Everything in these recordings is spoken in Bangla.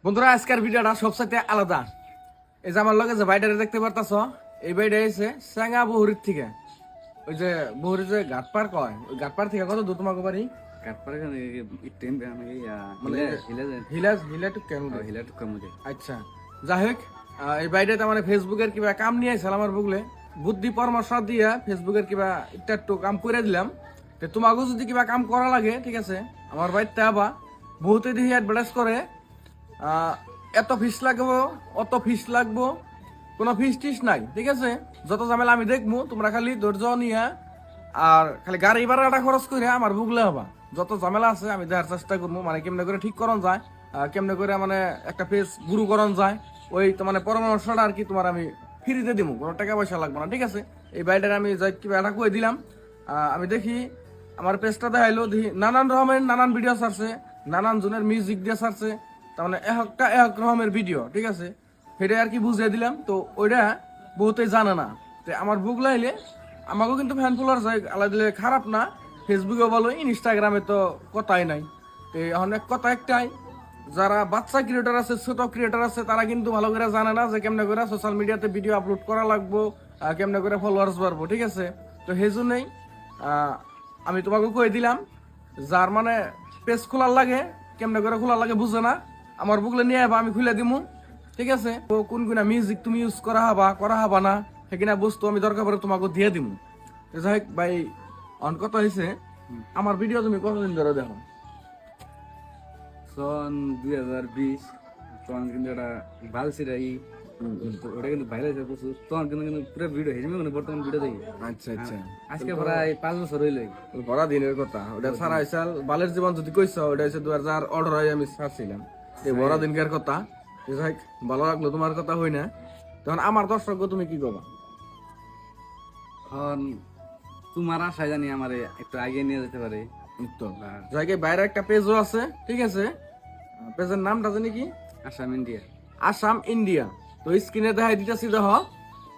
বন্ধুরা আজকের ভিডিওটা সবসাথে আলাদা। এই যে আমার লগে যে বাইটারে দেখতে পারতাছ, এই বাইটা এসে সাঙ্গা বহুরির থেকে, ওই যে বহুরি যে ঘাট পার কয়, ওই ঘাট পার থেকে কত দূর তোমাকে বাড়ি? আচ্ছা, যাই হোক, এই বাইটাতে মানে ফেসবুকের কিবা কাম নিয়ে আইসাল আমার বুগলে বুদ্ধি পরামর্শ দিয়া ফেসবুকের কিবা একটু কাম করে দিলাম। তোমাকেও যদি কিবা কাম করা লাগে, ঠিক আছে, আমার বাড়িতে আবা বহুতে দেখি অ্যাডভার্টাইজ করে এত ফিস লাগবো, অত ফিস লাগবো, কোনো ফিস টিস নাই, ঠিক আছে। যত ঝামেলা আমি দেখবো, তোমরা খালি ধৈর্য নিয়া আর খালি গাড়ি ভাড়াটা খরচ করে আমার বুগলে হবা। যত ঝামেলা আছে আমি দেখার চেষ্টা করবো, মানে কেমনে করে ঠিক করন যায়, কেমনে করে মানে একটা পেজ গুরু করন যায়, ওই তো মানে পরামর্শটা আর কি তোমার আমি ফ্রিতে দিব, কোনো টাকা পয়সা লাগবে না, ঠিক আছে। এই বাইটার আমি যাই কিবা একটা কয়ে দিলাম। আমি দেখি আমার পেজটা দেখাইলো, দেখি নানান রকমের নানান ভিডিও ছাড়ছে, নানান জনের মিউজিক দিয়ে ছাড়ছে, তার মানে একটা এক রকমের ভিডিও, ঠিক আছে। সেটা আর কি বুঝিয়ে দিলাম, তো ওইটা বহুতেই জানে না। তো আমার বুক লাইলে আমাকেও কিন্তু ফ্যান ফলোয়ার যায় আলাদা দিলে খারাপ না, ফেসবুকে বলো, ইনস্টাগ্রামে তো কথাই নাই। তো অনেক কথা একটাই, যারা বাচ্চা ক্রিয়েটার আছে, ছোট ক্রিয়েটার আছে, তারা কিন্তু ভালো করে জানে না যে কেমনে করে সোশ্যাল মিডিয়াতে ভিডিও আপলোড করা লাগবো, কেমনে করে ফলোয়ার্স বাড়বো, ঠিক আছে। তো সেই জন্যই আমি তোমাকে কয়ে দিলাম, যার মানে পেজ খোলার লাগে, কেমনে করে খোলার লাগে বুঝে না, আমার বুকলে নিয়ে আবা, আমি খুলে দিমু, ঠিক আছে। তো কোন কোন মিউজিক তুমি ইউজ করা হবা না, সেখানে বস্তু আমি দরকার পড়ে তোমাকে দিয়ে দিমু। যাই হোক ভাই, অন কথা হয়েছে, আমার ভিডিও তুমি কতদিন ধরে দেখো? সন 2020 তখন কিন্তু একটা ভালো ছিল, ওটা কিন্তু ভাইরাল হয়েছে প্রচুর, তখন কিন্তু পুরো ভিডিও হেসে মানে বর্তমান ভিডিও দেখি। আচ্ছা আচ্ছা, আজকে প্রায় 5 বছর হইল। বড় দিনের কথা ওটা, সারা সাল বালের জীবন যদি কইছ, ওটা হচ্ছে 2018 আমি ছাড়ছিলাম, এই বড় দিনকার কথা। যাই হোক, ভালো লাগলো তোমার কথা হই না। তখন আমার দর্শক তুমি কি করবা? এখন তোমার আশায় জানি আমার একটু আগে নিয়ে যেতে পারে। জায়গায় বাইরে একটা পেজও আছে, ঠিক আছে, পেজের নামটা জানি কি, আসাম ইন্ডিয়া। আসাম ইন্ডিয়া। তো স্ক্রিনে দেখাই দিতেছি, দেখ।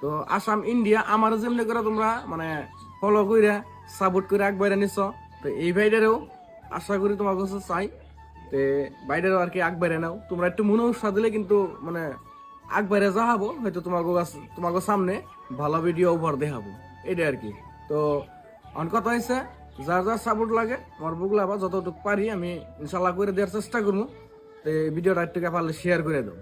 তো আসাম ইন্ডিয়া আমার যেমনি করে তোমরা মানে ফলো করে সাপোর্ট করে আগবাইরা নিছ, তো এই ভাইটারেও আশা করি তোমার কাছে চাই, তো বাইরেও আর কি আগবাইরে নাও। তোমরা একটু মনে উৎসাহ দিলে কিন্তু মানে আগবাইরে যাহাবো, হয়তো তোমাকে সামনে ভালো ভিডিও উপহার দেখাবো, এটা আর কি। তো অন কথা হয়েছে, যার যার সাপোর্ট লাগে আমার বুকলা বা যতটুকু পারি আমি ইনশাল্লাহ করে দেওয়ার চেষ্টা করবো। তো এই ভিডিওটা একটু পারলে শেয়ার করে দাও।